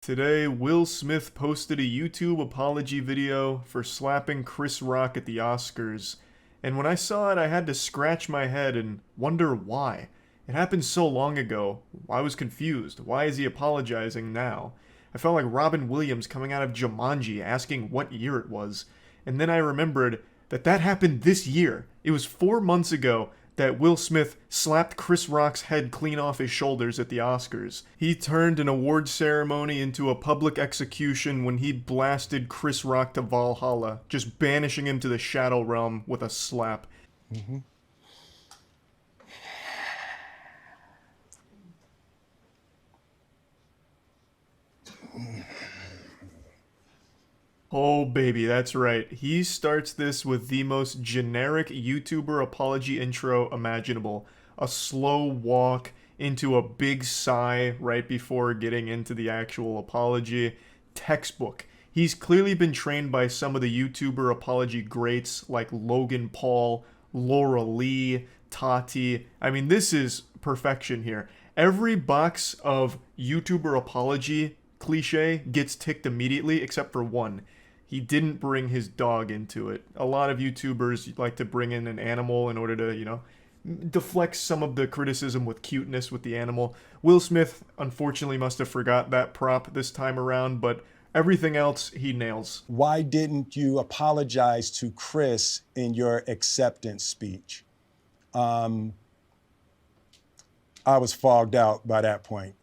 Today, Will Smith posted a YouTube apology video for slapping Chris Rock at the Oscars. And when I saw it, I had to scratch my head and wonder why. It happened so long ago. I was confused. Why is he apologizing now? I felt like Robin Williams coming out of Jumanji asking what year it was. And then I remembered that that happened this year. It was 4 months ago that Will Smith slapped Chris Rock's head clean off his shoulders at the Oscars. He turned an award ceremony into a public execution when he blasted Chris Rock to Valhalla, just banishing him to the Shadow Realm with a slap. Mm-hmm. Oh baby, that's right. He starts this with the most generic YouTuber apology intro imaginable. A slow walk into a big sigh right before getting into the actual apology. Textbook. He's clearly been trained by some of the YouTuber apology greats like Logan Paul, Laura Lee, Tati. I mean, this is perfection here. Every box of YouTuber apology cliche gets ticked immediately except for one. He didn't bring his dog into it. A lot of YouTubers like to bring in an animal in order to, deflect some of the criticism with cuteness with the animal. Will Smith, unfortunately, must have forgot that prop this time around, but everything else he nails. Why didn't you apologize to Chris in your acceptance speech? I was fogged out by that point.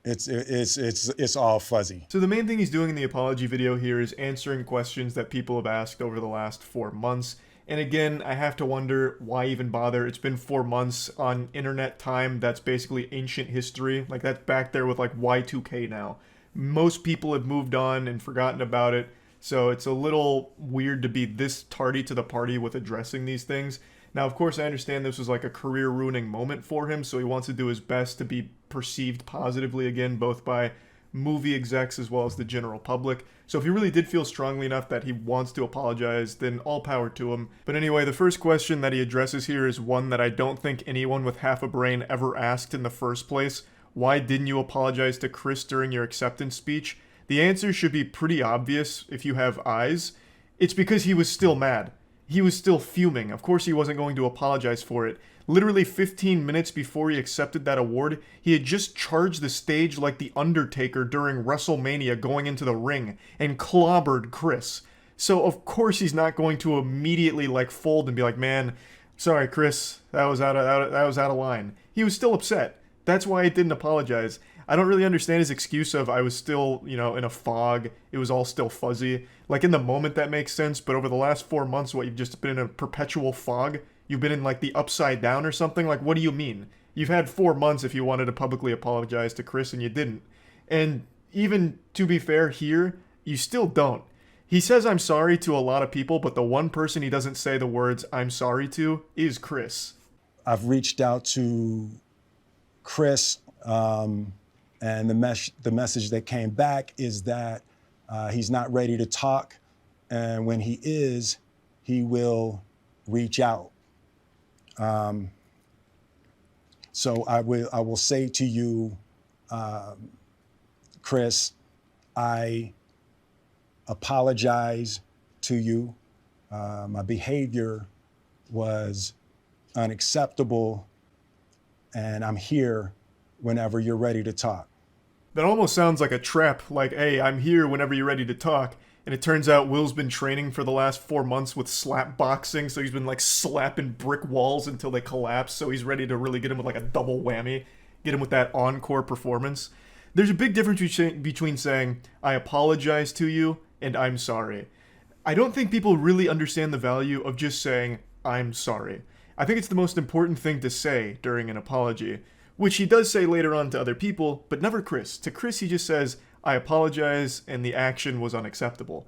It's all fuzzy. So the main thing he's doing in the apology video here is answering questions that people have asked over the last 4 months. And again, I have to wonder why even bother. It's been 4 months on internet time. That's basically ancient history. Like, that's back there with like Y2K now. Most people have moved on and forgotten about it. So it's a little weird to be this tardy to the party with addressing these things. Now, of course, I understand this was like a career-ruining moment for him, so he wants to do his best to be perceived positively again, both by movie execs as well as the general public. So if he really did feel strongly enough that he wants to apologize, then all power to him. But anyway, the first question that he addresses here is one that I don't think anyone with half a brain ever asked in the first place. Why didn't you apologize to Chris during your acceptance speech? The answer should be pretty obvious if you have eyes. It's because he was still mad. He was still fuming. Of course he wasn't going to apologize for it. Literally 15 minutes before he accepted that award, he had just charged the stage like The Undertaker during WrestleMania going into the ring and clobbered Chris. So of course he's not going to immediately fold and be like, man, sorry Chris, that was out of line. He was still upset. That's why he didn't apologize. I don't really understand his excuse of I was still, in a fog. It was all still fuzzy. Like, in the moment, that makes sense, but over the last 4 months, what, you've just been in a perpetual fog? You've been in, the upside down or something? Like, what do you mean? You've had 4 months if you wanted to publicly apologize to Chris, and you didn't. And even, to be fair, here, you still don't. He says I'm sorry to a lot of people, but the one person he doesn't say the words I'm sorry to is Chris. I've reached out to Chris, and the message that came back is that he's not ready to talk. And when he is, he will reach out. So I will say to you, Chris, I apologize to you. My behavior was unacceptable, and I'm here whenever you're ready to talk. That almost sounds like a trap, like, hey, I'm here whenever you're ready to talk. And it turns out Will's been training for the last 4 months with slap boxing, so he's been slapping brick walls until they collapse, so he's ready to really get him with a double whammy, get him with that encore performance. There's a big difference between saying, I apologize to you, and I'm sorry. I don't think people really understand the value of just saying, I'm sorry. I think it's the most important thing to say during an apology, which he does say later on to other people, but never Chris. To Chris, he just says, I apologize, and the action was unacceptable.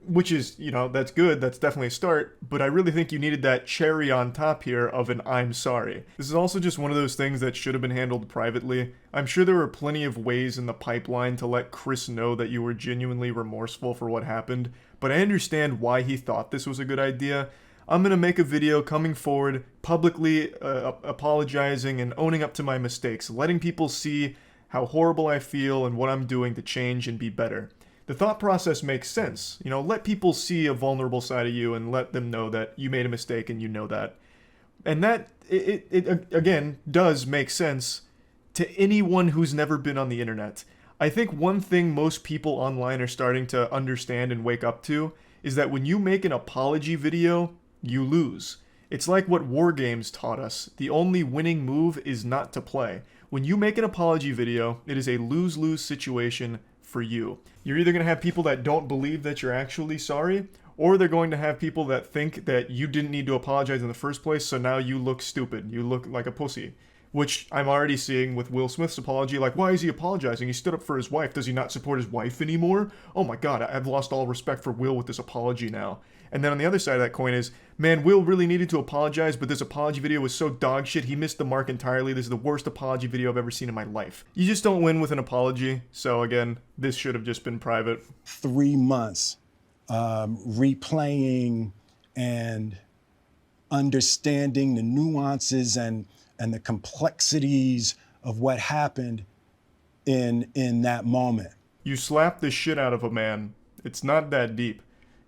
Which is, that's good, that's definitely a start, but I really think you needed that cherry on top here of an I'm sorry. This is also just one of those things that should have been handled privately. I'm sure there were plenty of ways in the pipeline to let Chris know that you were genuinely remorseful for what happened, but I understand why he thought this was a good idea. I'm going to make a video coming forward, publicly apologizing and owning up to my mistakes, letting people see how horrible I feel and what I'm doing to change and be better. The thought process makes sense. You know, let people see a vulnerable side of you and let them know that you made a mistake and you know that. And that, it again, does make sense to anyone who's never been on the internet. I think one thing most people online are starting to understand and wake up to is that when you make an apology video, you lose. It's like what war games taught us. The only winning move is not to play. When you make an apology video, it is a lose-lose situation for you. You're either going to have people that don't believe that you're actually sorry, or they're going to have people that think that you didn't need to apologize in the first place, so now you look stupid. You look like a pussy. Which I'm already seeing with Will Smith's apology. Like, why is he apologizing? He stood up for his wife. Does he not support his wife anymore? Oh my god, I've lost all respect for Will with this apology now. And then on the other side of that coin is, man, Will really needed to apologize, but this apology video was so dog shit, he missed the mark entirely. This is the worst apology video I've ever seen in my life. You just don't win with an apology. So again, this should have just been private. 3 months replaying and understanding the nuances and the complexities of what happened in that moment. You slap the shit out of a man. It's not that deep.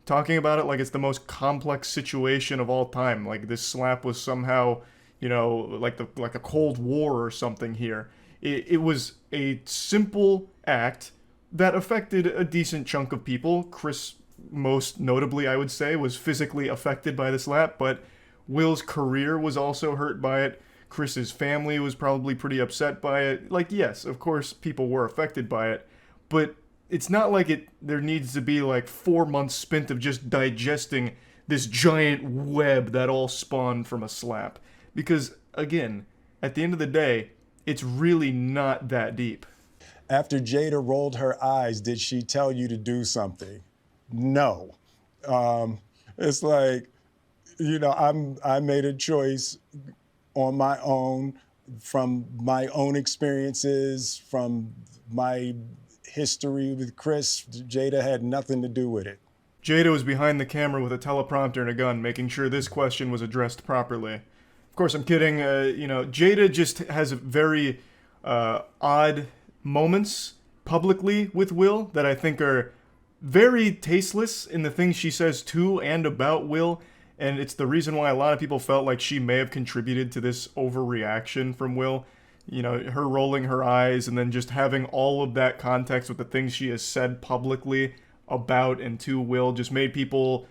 Talking about it like it's the most complex situation of all time. Like this slap was somehow, you know, like a Cold War or something here. It was a simple act that affected a decent chunk of people. Chris, most notably, I would say, was physically affected by the slap, but Will's career was also hurt by it. Chris's family was probably pretty upset by it. Like, yes, of course, people were affected by it, but it's not like there needs to be like 4 months spent of just digesting this giant web that all spawned from a slap. Because, again, at the end of the day, it's really not that deep. After Jada rolled her eyes, did she tell you to do something? No. It's like, you know, I made a choice on my own, from my own experiences, from my history with Chris. Jada had nothing to do with it. Jada was behind the camera with a teleprompter and a gun, making sure this question was addressed properly. Of course, I'm kidding. You know, Jada just has very odd moments publicly with Will that I think are very tasteless in the things she says to and about Will. And it's the reason why a lot of people felt like she may have contributed to this overreaction from Will. You know, her rolling her eyes and then just having all of that context with the things she has said publicly about and to Will just made people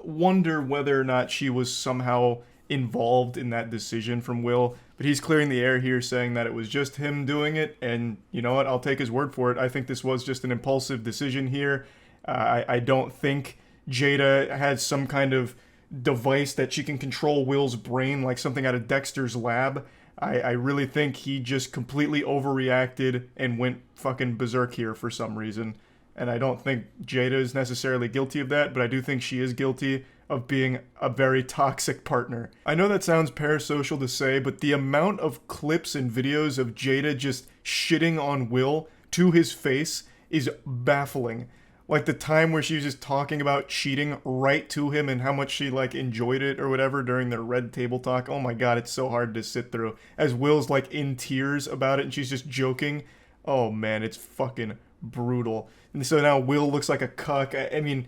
wonder whether or not she was somehow involved in that decision from Will. But he's clearing the air here, saying that it was just him doing it. And you know what? I'll take his word for it. I think this was just an impulsive decision here. I don't think Jada had some kind of device that she can control Will's brain like something out of Dexter's lab. I really think he just completely overreacted and went fucking berserk here for some reason. And I don't think Jada is necessarily guilty of that, but I do think she is guilty of being a very toxic partner. I know that sounds parasocial to say, but the amount of clips and videos of Jada just shitting on Will to his face is baffling. Like the time where she was just talking about cheating right to him and how much she like enjoyed it or whatever during their red table talk. Oh my god, it's so hard to sit through. As Will's like in tears about it and she's just joking. Oh man, it's fucking brutal. And so now Will looks like a cuck. I mean,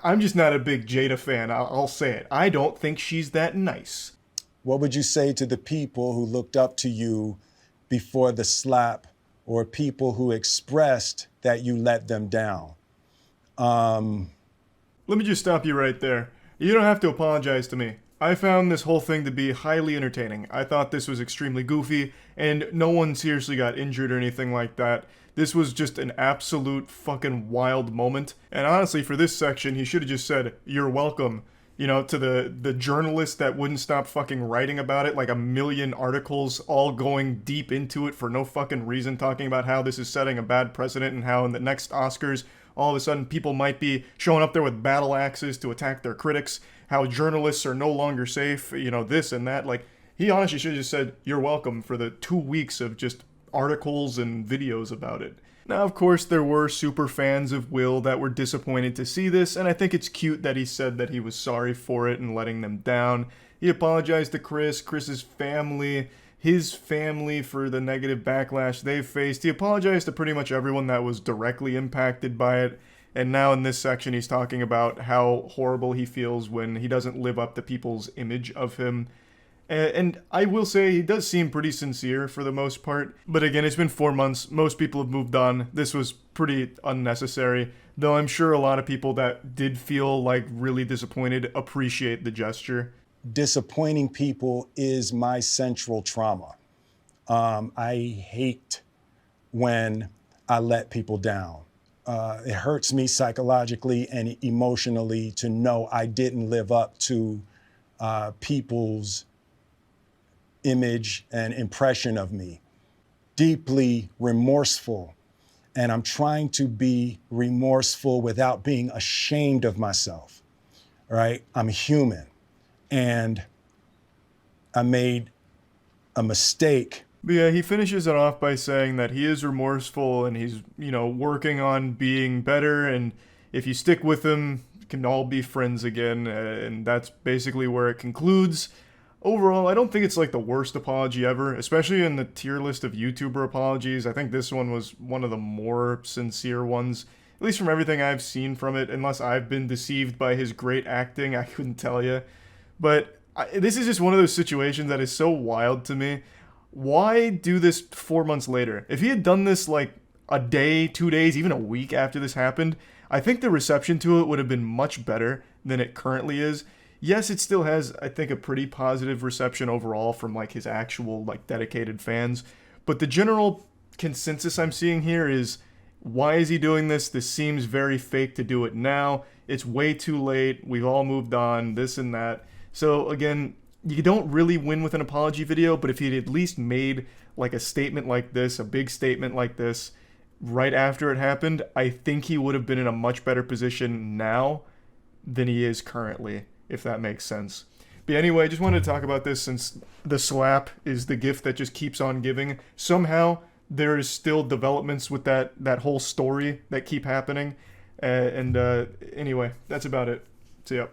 I'm just not a big Jada fan. I'll say it. I don't think she's that nice. What would you say to the people who looked up to you before the slap, or people who expressed that you let them down? Let me just stop you right there. You don't have to apologize to me. I found this whole thing to be highly entertaining. I thought this was extremely goofy, and no one seriously got injured or anything like that. This was just an absolute fucking wild moment. And honestly, for this section, he should have just said, "You're welcome." You know, to the journalist that wouldn't stop fucking writing about it, like a million articles all going deep into it for no fucking reason, talking about how this is setting a bad precedent and how in the next Oscars, all of a sudden people might be showing up there with battle axes to attack their critics, how journalists are no longer safe, you know, this and that. Like, he honestly should have just said, "You're welcome," for the 2 weeks of just articles and videos about it. Now, of course, there were super fans of Will that were disappointed to see this, and I think it's cute that he said that he was sorry for it and letting them down. He apologized to Chris's family, his family for the negative backlash they've faced. He apologized to pretty much everyone that was directly impacted by it. And now in this section, he's talking about how horrible he feels when he doesn't live up to people's image of him. And I will say he does seem pretty sincere for the most part. But again, it's been 4 months. Most people have moved on. This was pretty unnecessary. Though I'm sure a lot of people that did feel like really disappointed appreciate the gesture. Disappointing people is my central trauma. I hate when I let people down. It hurts me psychologically and emotionally to know I didn't live up to people's image and impression of me. Deeply remorseful. And I'm trying to be remorseful without being ashamed of myself, right? I'm human. And I made a mistake. But yeah, he finishes it off by saying that he is remorseful and he's, working on being better. And if you stick with him, you can all be friends again. And that's basically where it concludes. Overall, I don't think it's like the worst apology ever, especially in the tier list of YouTuber apologies. I think this one was one of the more sincere ones, at least from everything I've seen from it. Unless I've been deceived by his great acting, I couldn't tell you. But this is just one of those situations that is so wild to me. Why do this 4 months later? If he had done this like a day, 2 days, even a week after this happened, I think the reception to it would have been much better than it currently is. Yes, it still has, I think, a pretty positive reception overall from like his actual like dedicated fans. But the general consensus I'm seeing here is, why is he doing this? This seems very fake to do it now. It's way too late. We've all moved on, this and that. So again, you don't really win with an apology video, but if he'd at least made like a statement like this, a big statement like this, right after it happened, I think he would have been in a much better position now than he is currently, if that makes sense. But anyway, I just wanted to talk about this since the slap is the gift that just keeps on giving. Somehow, there is still developments with that whole story that keep happening. Anyway, that's about it. See ya.